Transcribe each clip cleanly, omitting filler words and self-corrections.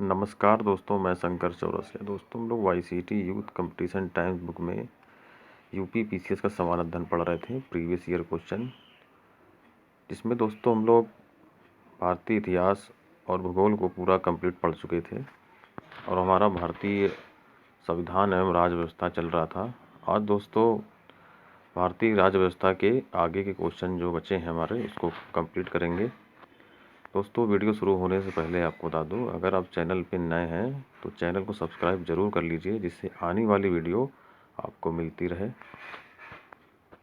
नमस्कार दोस्तों, मैं शंकर चौरसिया। दोस्तों, हम लोग YCT youth competition times book में यूपी पीसीएस का सवाल अध्ययन पढ़ रहे थे, प्रीवियस ईयर क्वेश्चन, जिसमें दोस्तों हम लोग भारतीय इतिहास और भूगोल को पूरा कंप्लीट पढ़ चुके थे और हमारा भारतीय संविधान एवं राज्य व्यवस्था चल रहा था। आज दोस्तों भारतीय राज्य व्यवस्था के आगे के क्वेश्चन जो बचे हैं हमारे, उसको कंप्लीट करेंगे। दोस्तों, वीडियो शुरू होने से पहले आपको बता दूं, अगर आप चैनल पे नए हैं तो चैनल को सब्सक्राइब जरूर कर लीजिए, जिससे आने वाली वीडियो आपको मिलती रहे।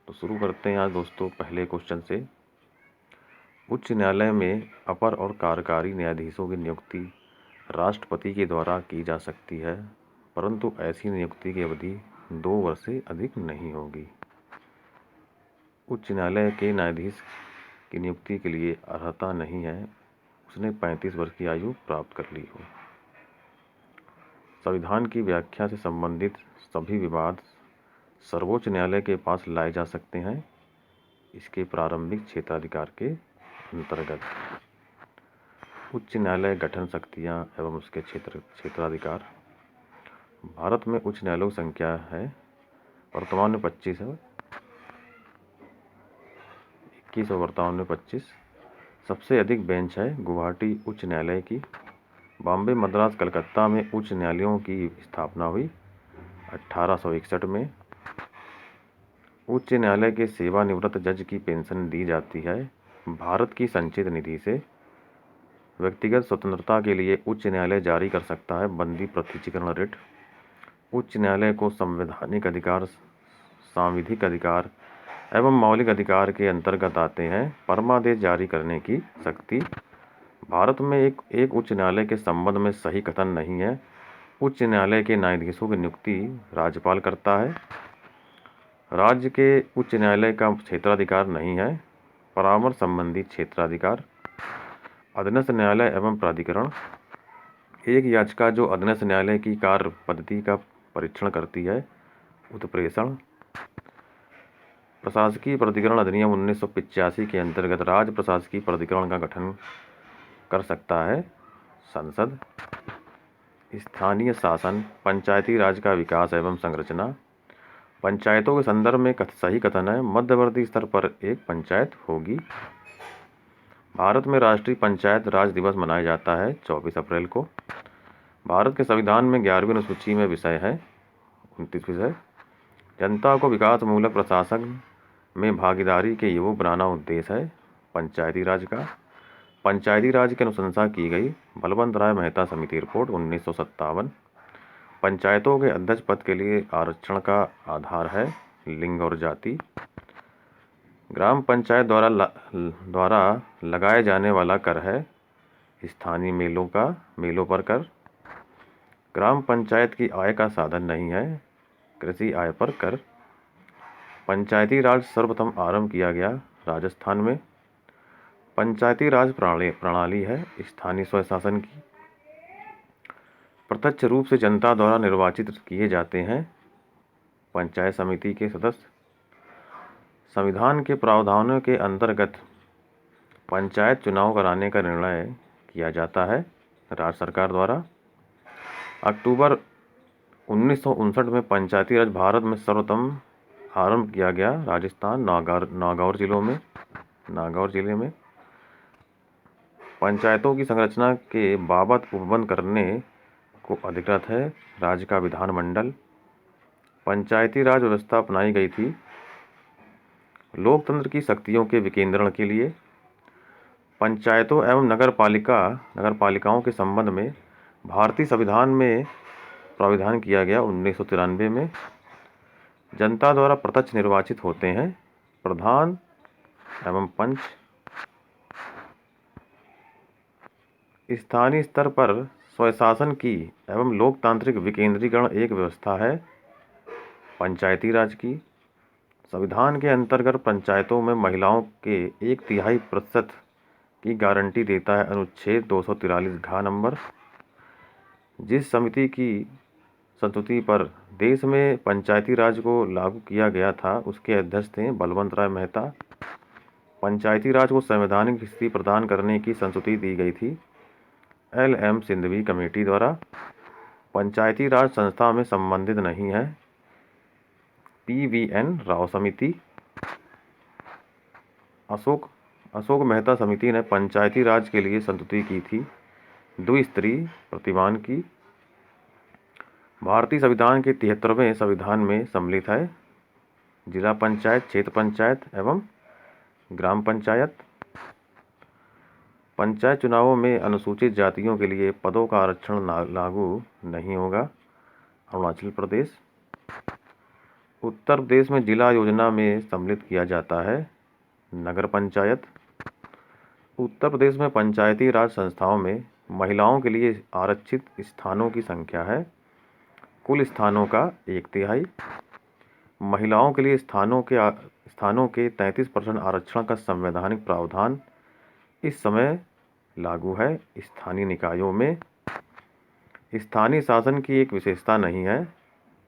तो शुरू करते हैं आज दोस्तों पहले क्वेश्चन से। उच्च न्यायालय में अपर और कार्यकारी न्यायाधीशों की नियुक्ति राष्ट्रपति के द्वारा की जा सकती है, परंतु ऐसी नियुक्ति की अवधि 2 वर्ष से अधिक नहीं होगी। उच्च न्यायालय के न्यायाधीश की नियुक्ति के लिए अर्हता नहीं है उसने 35 वर्ष की आयु प्राप्त कर ली हो। संविधान की व्याख्या से संबंधित सभी विवाद सर्वोच्च न्यायालय के पास लाए जा सकते हैं, इसके प्रारंभिक क्षेत्राधिकार के अंतर्गत। उच्च न्यायालय गठन शक्तियां एवं उसके क्षेत्राधिकार। भारत में उच्च न्यायालयों की संख्या है वर्तमान में 25 है, 21 और वर्तमान में 25। सबसे अधिक बेंच है गुवाहाटी उच्च न्यायालय की। बॉम्बे, मद्रास, कलकत्ता में उच्च न्यायालयों की स्थापना हुई 1861 में। उच्च न्यायालय के सेवानिवृत्त जज की पेंशन दी जाती है भारत की संचित निधि से। व्यक्तिगत स्वतंत्रता के लिए उच्च न्यायालय जारी कर सकता है बंदी प्रत्यक्षीकरण रिट। उच्च न्यायालय को संवैधानिक अधिकार, सांविधिक अधिकार एवं मौलिक अधिकार के अंतर्गत आते हैं परमादेश जारी करने की शक्ति। भारत में एक उच्च न्यायालय के संबंध में सही कथन नहीं है। उच्च न्यायालय के न्यायाधीशों की नियुक्ति राज्यपाल करता है। राज्य के उच्च न्यायालय का क्षेत्राधिकार नहीं है। परामर्श संबंधी क्षेत्राधिकार। अधीनस्थ न्यायालय एवं प्राधिकरण। एक याचिका जो अधीनस्थ न्यायालय की कार्य पद्धति का परीक्षण करती है, उत्प्रेषण। प्रशासकीय प्राधिकरण अधिनियम 1985 के अंतर्गत राज्य प्रशासकीय प्राधिकरण का गठन कर सकता है संसद। स्थानीय शासन, पंचायती राज का विकास एवं संरचना। पंचायतों के संदर्भ में सही कथन है मध्यवर्ती स्तर पर एक पंचायत होगी। भारत में राष्ट्रीय पंचायत राज दिवस मनाया जाता है 24 अप्रैल को। भारत के संविधान में 11वीं अनुसूची में विषय है 29 विषय। जनता को विकास मूलक प्रशासन में भागीदारी के योग्य बनाना उद्देश्य है पंचायती राज का। पंचायती राज की अनुशंसा की गई बलवंत राय मेहता समिति रिपोर्ट 1957। पंचायतों के अध्यक्ष पद के लिए आरक्षण का आधार है लिंग और जाति। ग्राम पंचायत द्वारा लगाए जाने वाला कर है स्थानीय मेलों पर कर। ग्राम पंचायत की आय का साधन नहीं है कृषि आय पर कर। पंचायती राज सर्वप्रथम आरंभ किया गया राजस्थान में। पंचायती राज प्रणाली है स्थानीय स्वशासन की। प्रत्यक्ष रूप से जनता द्वारा निर्वाचित किए जाते हैं पंचायत समिति के सदस्य। संविधान के प्रावधानों के अंतर्गत पंचायत चुनाव कराने का निर्णय किया जाता है राज्य सरकार द्वारा। अक्टूबर 1959 में पंचायती राज भारत में सर्वप्रथम आरंभ किया गया राजस्थान नागौर जिले में। पंचायतों की संरचना के बाबत उपबंध करने को अधिकृत है राज्य का विधानमंडल। पंचायती राज व्यवस्था अपनाई गई थी लोकतंत्र की शक्तियों के विकेंद्रण के लिए। पंचायतों एवं नगरपालिकाओं के संबंध में भारतीय संविधान में प्रावधान किया गया 1993 में। जनता द्वारा प्रत्यक्ष निर्वाचित होते हैं प्रधान एवं पंच। स्थानीय स्तर पर स्वशासन की एवं लोकतांत्रिक विकेंद्रीकरण एक व्यवस्था है पंचायती राज की। संविधान के अंतर्गत पंचायतों में महिलाओं के 1/3% की गारंटी देता है अनुच्छेद 243 घ नंबर। जिस समिति की संस्तुति पर देश में पंचायती राज को लागू किया गया था उसके अध्यक्ष थे बलवंत राय मेहता। पंचायती राज को संवैधानिक स्थिति प्रदान करने की संस्तुति दी गई थी LM सिंघवी कमेटी द्वारा। पंचायती राज संस्था में संबंधित नहीं है, PVN राव समिति। अशोक मेहता समिति ने पंचायती राज के लिए संस्तुति की थी, द्विस्तरीय प्रतिमान की। भारतीय संविधान के 73वें संविधान में सम्मिलित है जिला पंचायत, क्षेत्र पंचायत एवं ग्राम पंचायत। पंचायत चुनावों में अनुसूचित जातियों के लिए पदों का आरक्षण लागू नहीं होगा, अरुणाचल प्रदेश। उत्तर प्रदेश में जिला योजना में सम्मिलित किया जाता है नगर पंचायत। उत्तर प्रदेश में पंचायती राज संस्थाओं में महिलाओं के लिए आरक्षित स्थानों की संख्या है कुल स्थानों का 1/3। महिलाओं के लिए स्थानों के 33% आरक्षण का संवैधानिक प्रावधान इस समय लागू है। स्थानीय निकायों में स्थानीय शासन की एक विशेषता नहीं है,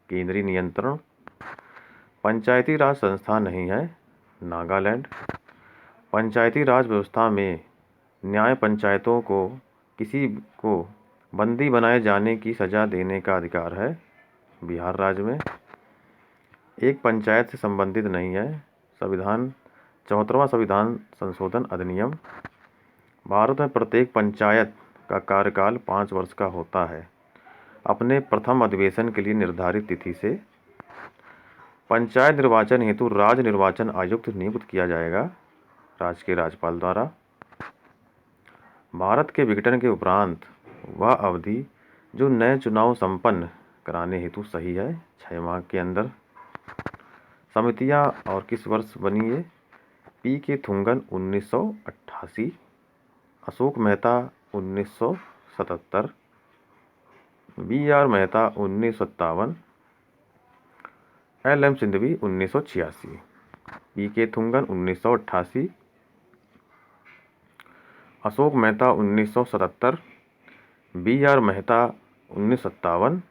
केंद्रीय नियंत्रण। पंचायती राज संस्था नहीं है, नागालैंड। पंचायती राज व्यवस्था में न्याय पंचायतों को किसी को बंदी बनाए जाने की सजा देने का अधिकार है, बिहार राज्य में। एक पंचायत से संबंधित नहीं है, 74वां संविधान संशोधन अधिनियम। भारत में प्रत्येक पंचायत का कार्यकाल 5 वर्ष का होता है, अपने प्रथम अधिवेशन के लिए निर्धारित तिथि से। पंचायत निर्वाचन हेतु राज्य निर्वाचन आयुक्त नियुक्त किया जाएगा राज्य के राज्यपाल द्वारा। भारत के विघटन के उपरांत वह अवधि जो नए चुनाव संपन्न कराने हेतु सही है, 6 माह के अंदर। समितियां और किस वर्ष बनी ये? PK Thungon 1988, Ashok Mehta 1977, BR Mehta 1957, LM Singhvi 1986। PK Thungon 1988, Ashok Mehta 1977, BR Mehta 1957,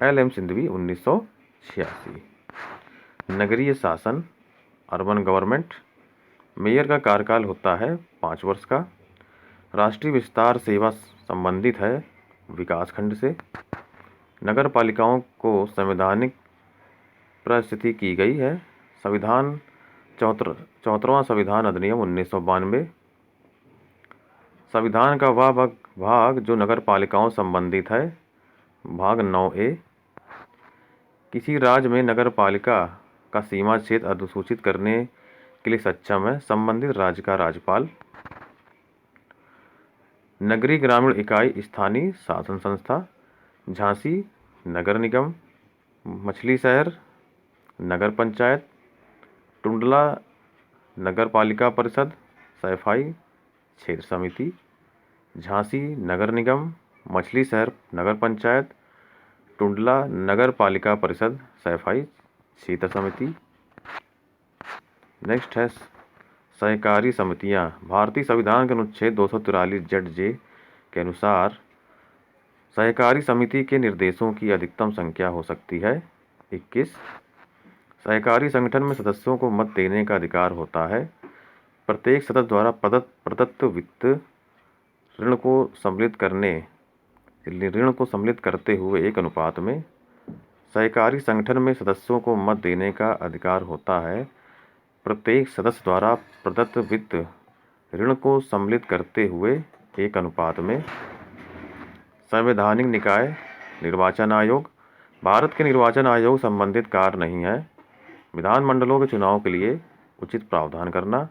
LM Singhvi 1986। नगरीय शासन, अर्बन गवर्नमेंट। मेयर का कार्यकाल होता है 5 वर्ष का। राष्ट्रीय विस्तार सेवा संबंधित है विकास खंड से। नगर पालिकाओं को संवैधानिक परिस्थिति की गई है, संविधान 74वां संविधान अधिनियम 1992। संविधान का वह भाग जो नगर पालिकाओं संबंधित है, भाग 9A। किसी राज्य में नगर पालिका का सीमा क्षेत्र अधिसूचित करने के लिए सक्षम है संबंधित राज्य का राज्यपाल। नगरीय ग्रामीण इकाई स्थानीय शासन संस्था, झांसी नगर निगम, मछली शहर नगर पंचायत, टुंडला नगर पालिका परिषद, सैफाई क्षेत्र समिति। झांसी नगर निगम, मछली शहर नगर पंचायत, टुंडला नगर पालिका परिषद, सैफाई क्षेत्र समिति। नेक्स्ट है सहकारी समितियां। भारतीय संविधान के अनुच्छेद 243 के अनुसार सहकारी समिति के निर्देशों की अधिकतम संख्या हो सकती है 21। सहकारी संगठन में सदस्यों को मत देने का अधिकार होता है। प्रत्येक सदस्य द्वारा प्रदत्त वित्त ऋण को सम्मिलित करते हुए एक अनुपात में सहकारी संगठन में सदस्यों को मत देने का अधिकार होता है। प्रत्येक सदस्य द्वारा प्रदत्त वित्त ऋण को सम्मिलित करते हुए एक अनुपात में। संवैधानिक निकाय, निर्वाचन आयोग। भारत के निर्वाचन आयोग संबंधित कार्य नहीं है, विधानमंडलों के चुनाव के लिए उचित प्रावधान करना।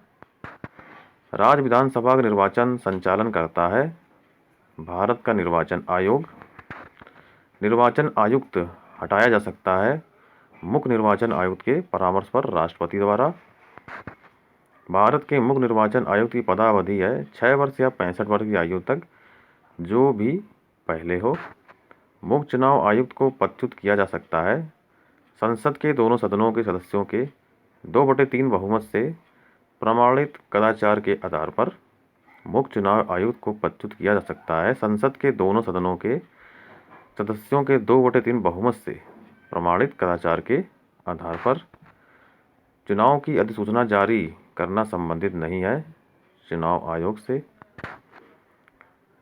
राज्य विधानसभा का निर्वाचन संचालन करता है भारत का निर्वाचन आयोग। निर्वाचन आयुक्त हटाया जा सकता है मुख्य निर्वाचन आयुक्त के परामर्श पर राष्ट्रपति द्वारा। भारत के मुख्य निर्वाचन आयुक्त की पदावधि है 6 वर्ष या 65 वर्ष की आयु तक, जो भी पहले हो। मुख्य चुनाव आयुक्त को पदच्युत किया जा सकता है संसद के दोनों सदनों के सदस्यों के 2/3 बहुमत से प्रमाणित कदाचार के आधार पर। मुख्य चुनाव आयुक्त को पदच्युत किया जा सकता है संसद के दोनों सदनों के सदस्यों के 2/3 बहुमत से प्रमाणित कदाचार के आधार पर। चुनाव की अधिसूचना जारी करना संबंधित नहीं है चुनाव आयोग से।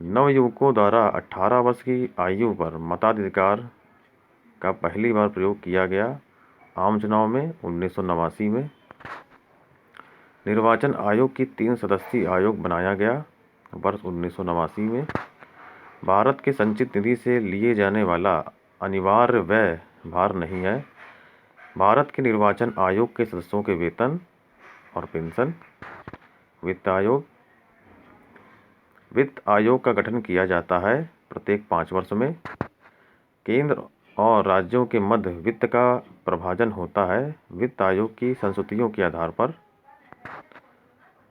नवयुवकों द्वारा 18 वर्ष की आयु पर मताधिकार का पहली बार प्रयोग किया गया आम चुनाव में 1989 में। निर्वाचन आयोग की 3 सदस्यीय आयोग बनाया गया वर्ष 1989 में। भारत के संचित निधि से लिए जाने वाला अनिवार्य व्यय भार नहीं है। भारत के निर्वाचन आयोग के सदस्यों के वेतन और पेंशन। वित्त आयोग का गठन किया जाता है प्रत्येक 5 वर्ष में। केंद्र और राज्यों के मध्य वित्त का प्रभाजन होता है वित्त आयोग की संस्तुतियों के आधार पर।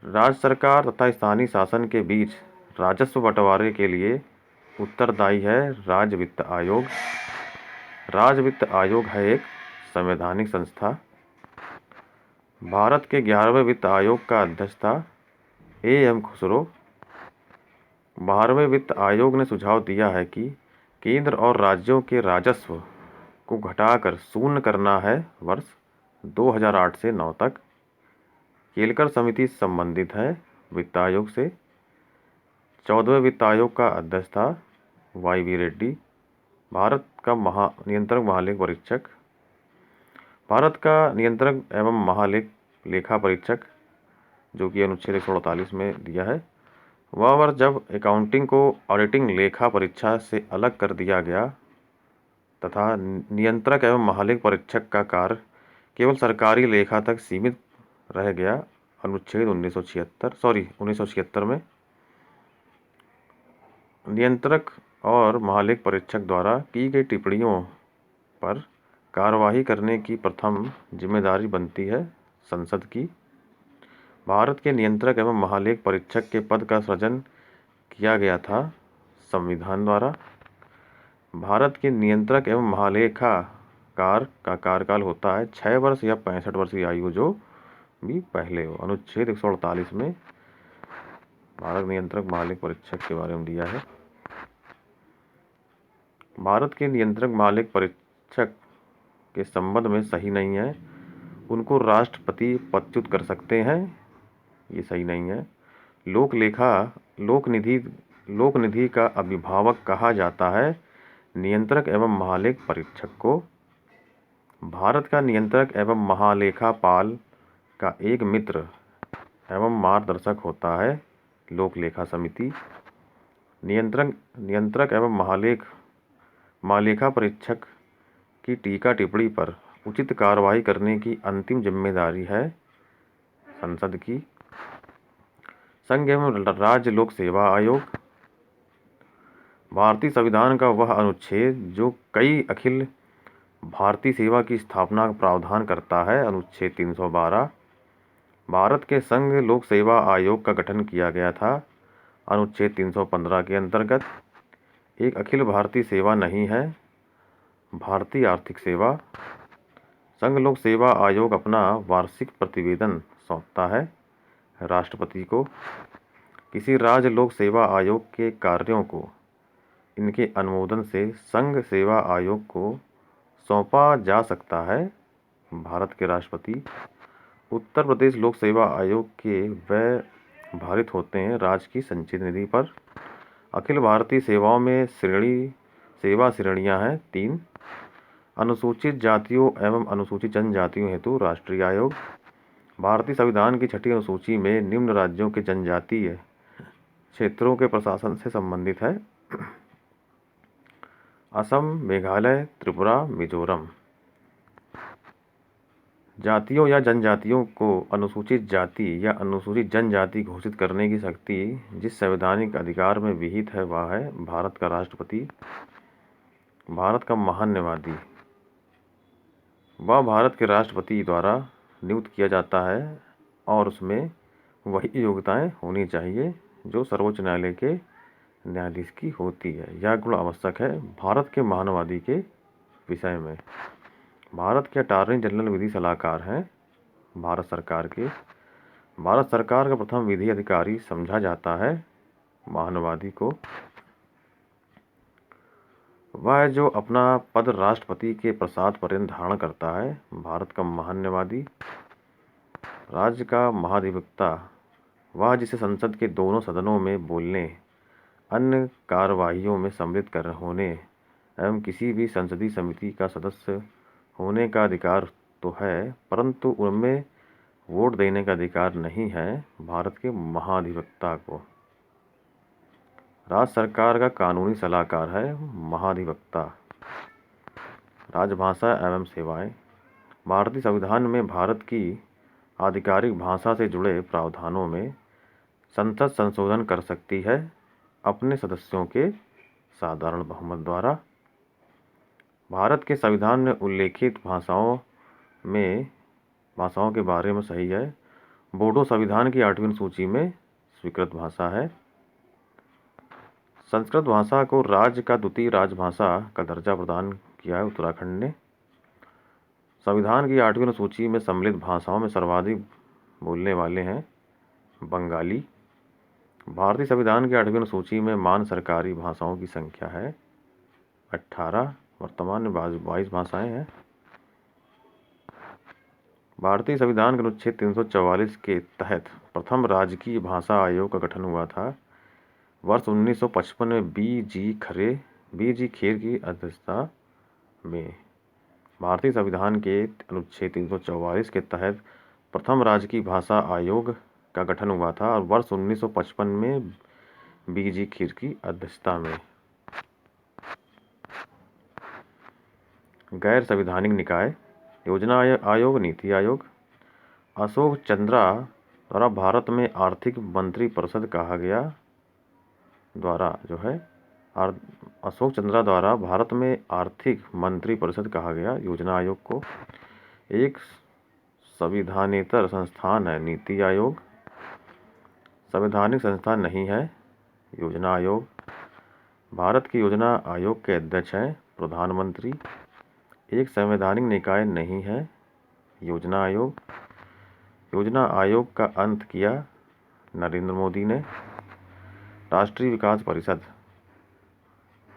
राज्य सरकार तथा स्थानीय शासन के बीच राजस्व बंटवारे के लिए उत्तरदायी है राज्य वित्त आयोग। राज्य वित्त आयोग है एक संवैधानिक संस्था। भारत के 11वें वित्त आयोग का अध्यक्ष था एम खुसरो। 12वें वित्त आयोग ने सुझाव दिया है कि केंद्र और राज्यों के राजस्व को घटाकर शून्य करना है वर्ष 2008 से 9 तक। केलकर समिति संबंधित है वित्त आयोग से। 14वें वित्त आयोग का अध्यक्ष था वाई रेड्डी। भारत का नियंत्रक महालेख परीक्षक। भारत का नियंत्रक एवं महालेख लेखा परीक्षक जो कि अनुच्छेद 148 में दिया है, वह वर्ष जब अकाउंटिंग को ऑडिटिंग लेखा परीक्षा से अलग कर दिया गया तथा नियंत्रक एवं महालेख परीक्षक का कार्य केवल सरकारी लेखा तक सीमित रह गया अनुच्छेद 1976 में। नियंत्रक और महालेख परीक्षक द्वारा की गई टिप्पणियों पर कार्यवाही करने की प्रथम जिम्मेदारी बनती है संसद की। भारत के नियंत्रक एवं महालेख परीक्षक के पद का सृजन किया गया था संविधान द्वारा। भारत के नियंत्रक एवं महालेखाकार का कार्यकाल होता है 6 वर्ष या 65 वर्ष की आयु जो भी पहले हो। अनुच्छेद 148 में भारत नियंत्रक महालेख परीक्षक के बारे में दिया है। भारत के नियंत्रक महालेख परीक्षक के संबंध में सही नहीं है। उनको राष्ट्रपति पदच्युत कर सकते हैं, ये सही नहीं है। लोक निधि का अभिभावक कहा जाता है नियंत्रक एवं महालेख परीक्षक को। भारत का नियंत्रक एवं महालेखापाल का एक मित्र एवं मार्गदर्शक होता है लोक लेखा समिति। नियंत्रक एवं महालेखा परीक्षक की टीका टिप्पणी पर उचित कार्रवाई करने की अंतिम जिम्मेदारी है संसद की। संघ एवं राज्य लोक सेवा आयोग। भारतीय संविधान का वह अनुच्छेद जो कई अखिल भारतीय सेवा की स्थापना का प्रावधान करता है अनुच्छेद 312। भारत के संघ लोक सेवा आयोग का गठन किया गया था अनुच्छेद 315 के अंतर्गत। एक अखिल भारतीय सेवा नहीं है भारतीय आर्थिक सेवा। संघ लोक सेवा आयोग अपना वार्षिक प्रतिवेदन सौंपता है राष्ट्रपति को। किसी राज्य लोक सेवा आयोग के कार्यों को इनके अनुमोदन से संघ सेवा आयोग को सौंपा जा सकता है भारत के राष्ट्रपति। उत्तर प्रदेश लोक सेवा आयोग के व्यय भारित होते हैं राज्य की संचित निधि पर। अखिल भारतीय सेवाओं में सेवा श्रेणियां हैं 3। अनुसूचित जातियों एवं अनुसूचित जनजातियों हेतु राष्ट्रीय आयोग। भारतीय संविधान की 6ठी अनुसूची में निम्न राज्यों के जनजातीय क्षेत्रों के प्रशासन से संबंधित है असम, मेघालय, त्रिपुरा, मिजोरम। जातियों या जनजातियों को अनुसूचित जाति या अनुसूचित जनजाति घोषित करने की शक्ति जिस संवैधानिक अधिकार में विहित है वह है भारत का राष्ट्रपति। भारत का महान न्यायवादी वह भारत के राष्ट्रपति द्वारा नियुक्त किया जाता है और उसमें वही योग्यताएं होनी चाहिए जो सर्वोच्च न्यायालय के न्यायाधीश की होती है। यह गुण आवश्यक है भारत के महानवादी के विषय में। भारत के अटॉर्नी जनरल विधि सलाहकार हैं भारत सरकार के। भारत सरकार का प्रथम विधि अधिकारी समझा जाता है महानवादी को। वह जो अपना पद राष्ट्रपति के प्रसाद पर्यंत धारण करता है भारत का महान्यायवादी। राज्य का महाधिवक्ता वह जिसे संसद के दोनों सदनों में बोलने अन्य कार्यवाहियों में सम्मिलित कर होने एवं किसी भी संसदीय समिति का सदस्य होने का अधिकार तो है, परंतु उनमें वोट देने का अधिकार नहीं है भारत के महाधिवक्ता को। राज्य सरकार का कानूनी सलाहकार है महाधिवक्ता। राजभाषा एवं सेवाएं। भारतीय संविधान में भारत की आधिकारिक भाषा से जुड़े प्रावधानों में संसद संशोधन कर सकती है अपने सदस्यों के साधारण बहुमत द्वारा। भारत के संविधान में उल्लेखित भाषाओं के बारे में सही है। बोडो संविधान की 8वीं सूची में स्वीकृत भाषा है। संस्कृत भाषा को राज्य का द्वितीय राजभाषा का दर्जा प्रदान किया है उत्तराखंड ने। संविधान की 8वीं सूची में सम्मिलित भाषाओं में सर्वाधिक बोलने वाले हैं बंगाली। भारतीय संविधान की 8वीं सूची में मान सरकारी भाषाओं की संख्या है 18, वर्तमान में 22 भाषाएं हैं। भारतीय संविधान के अनुच्छेद 344 के तहत प्रथम राजकीय भाषा आयोग का गठन हुआ था वर्ष 1955 में बी जी खेर की अध्यक्षता में। भारतीय संविधान के अनुच्छेद 344 के तहत प्रथम राजकीय भाषा आयोग का गठन हुआ था और वर्ष 1955 में बी.जी. खीर की अध्यक्षता में। गैर संवैधानिक निकाय, योजना आयोग, नीति आयोग। अशोक चंद्रा द्वारा भारत में आर्थिक मंत्री परिषद कहा गया अशोक चंद्रा द्वारा भारत में आर्थिक मंत्री परिषद कहा गया योजना आयोग को। एक संविधानेतर संस्थान है नीति आयोग, संवैधानिक संस्थान नहीं है योजना आयोग। भारत की योजना आयोग के अध्यक्ष हैं प्रधानमंत्री। एक संवैधानिक निकाय नहीं है योजना आयोग। योजना आयोग का अंत किया नरेंद्र मोदी ने। राष्ट्रीय विकास परिषद,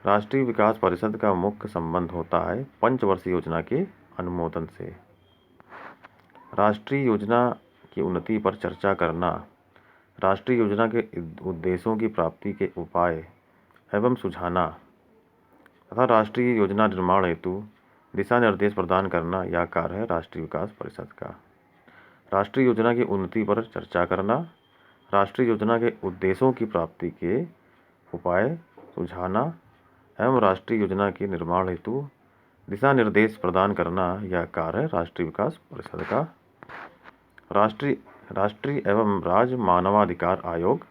राष्ट्रीय विकास परिषद का मुख्य संबंध होता है पंचवर्षीय योजना के अनुमोदन से। राष्ट्रीय योजना की उन्नति पर चर्चा करना, राष्ट्रीय योजना के उद्देश्यों की प्राप्ति के उपाय एवं सुझाना तथा राष्ट्रीय योजना निर्माण हेतु दिशा निर्देश प्रदान करना यह कार्य है राष्ट्रीय विकास परिषद का। राष्ट्रीय योजना की उन्नति पर चर्चा करना, राष्ट्रीय योजना के उद्देश्यों की प्राप्ति के उपाय सुझाना एवं राष्ट्रीय योजना के निर्माण हेतु दिशा निर्देश प्रदान करना यह कार्य है राष्ट्रीय विकास परिषद का। राष्ट्रीय एवं राज्य मानवाधिकार आयोग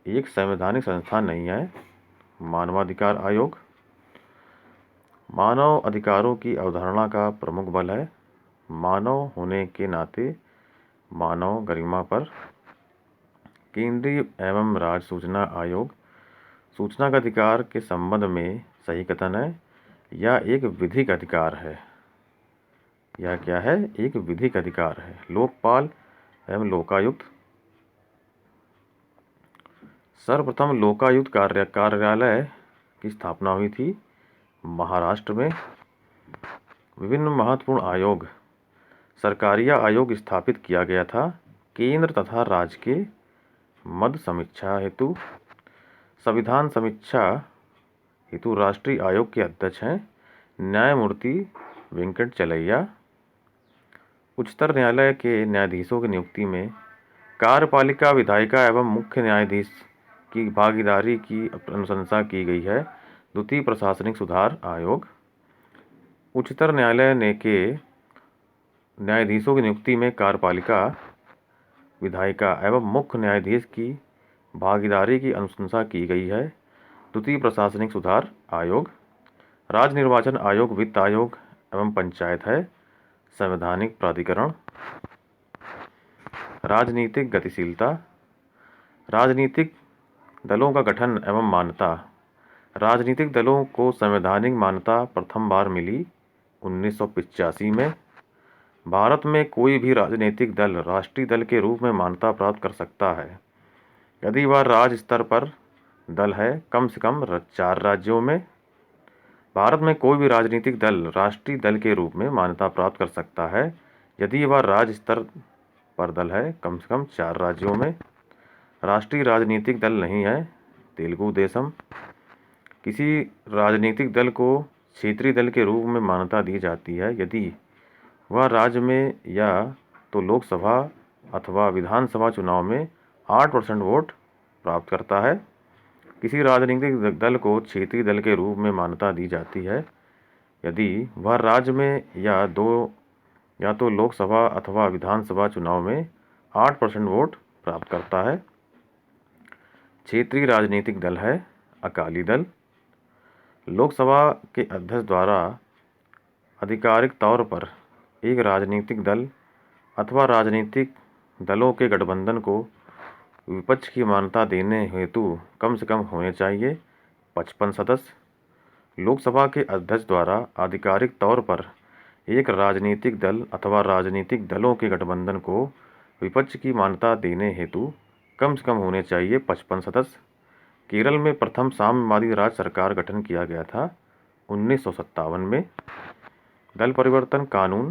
एक संवैधानिक संस्थान नहीं है मानवाधिकार आयोग। मानव अधिकारों की अवधारणा का प्रमुख बल है मानव होने के नाते मानव गरिमा पर। केंद्रीय एवं राज्य सूचना आयोग सूचना का अधिकार के संबंध में सही कथन है यह एक विधिक अधिकार है। यह क्या है? एक विधिक अधिकार है। लोकपाल एवं लोकायुक्त, सर्वप्रथम लोकायुक्त कार्यालय की स्थापना हुई थी महाराष्ट्र में। विभिन्न महत्वपूर्ण आयोग, सरकारीय आयोग स्थापित किया गया था केंद्र तथा राज्य के मध्य समीक्षा हेतु। संविधान समीक्षा हेतु राष्ट्रीय आयोग के अध्यक्ष हैं न्यायमूर्ति वेंकटचलैया। उच्चतर न्यायालय के न्यायाधीशों की नियुक्ति में कार्यपालिका, विधायिका एवं मुख्य न्यायाधीश की भागीदारी की अनुशंसा की गई है द्वितीय प्रशासनिक सुधार आयोग। उच्चतर न्यायालय के न्यायाधीशों की नियुक्ति में कार्यपालिका, विधायिका एवं मुख्य न्यायाधीश की भागीदारी की अनुशंसा की गई है द्वितीय प्रशासनिक सुधार आयोग। राज्य निर्वाचन आयोग वित्त आयोग एवं पंचायत है संवैधानिक प्राधिकरण। राजनीतिक गतिशीलता, राजनीतिक दलों का गठन एवं मान्यता। राजनीतिक दलों को संवैधानिक मान्यता प्रथम बार मिली 1985 में। भारत में कोई भी राजनीतिक दल राष्ट्रीय दल के रूप में मान्यता प्राप्त कर सकता है यदि वह राज्य स्तर पर दल है कम से कम 4 राज्यों में। भारत में कोई भी राजनीतिक दल राष्ट्रीय दल के रूप में मान्यता प्राप्त कर सकता है यदि वह राज्य स्तर पर दल है कम से कम 4 राज्यों में। राष्ट्रीय राजनीतिक दल नहीं है तेलुगु देशम। किसी राजनीतिक दल को क्षेत्रीय दल के रूप में मान्यता दी जाती है यदि वह राज्य में या तो लोकसभा अथवा विधानसभा चुनाव में 8% वोट प्राप्त करता है। किसी राजनीतिक दल को क्षेत्रीय दल के रूप में मान्यता दी जाती है यदि वह राज्य में या तो लोकसभा अथवा विधानसभा चुनाव में 8% वोट प्राप्त करता है। क्षेत्रीय राजनीतिक दल है अकाली दल। लोकसभा के अध्यक्ष द्वारा आधिकारिक तौर पर एक राजनीतिक दल अथवा राजनीतिक दलों के गठबंधन को विपक्ष की मान्यता देने हेतु कम से कम होने चाहिए 55 सदस्य। लोकसभा के अध्यक्ष द्वारा आधिकारिक तौर पर एक राजनीतिक दल अथवा राजनीतिक दलों के गठबंधन को विपक्ष की मान्यता देने हेतु कम से कम होने चाहिए 55 सदस्य। केरल में प्रथम साम्यवादी राज सरकार गठन किया गया था 1957 में। दल परिवर्तन कानून।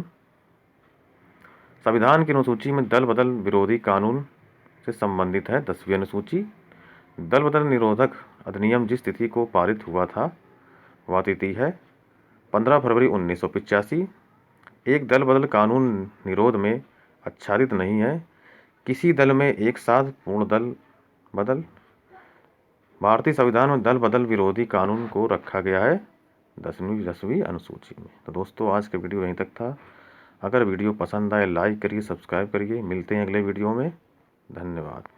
संविधान की अनुसूची में दल बदल विरोधी कानून से संबंधित है 10वीं अनुसूची। दल बदल निरोधक अधिनियम जिस तिथि को पारित हुआ था वह तिथि है 15 फरवरी 1985। एक दल बदल कानून निरोध में आच्छादित नहीं है। किसी दल में एक साथ पूर्ण दल बदल। भारतीय संविधान में दल बदल विरोधी कानून को रखा गया है 10वीं अनुसूची में। तो दोस्तों आज का वीडियो यहीं तक था। अगर वीडियो पसंद आए लाइक करिए, सब्सक्राइब करिए। मिलते हैं अगले वीडियो में। धन्यवाद।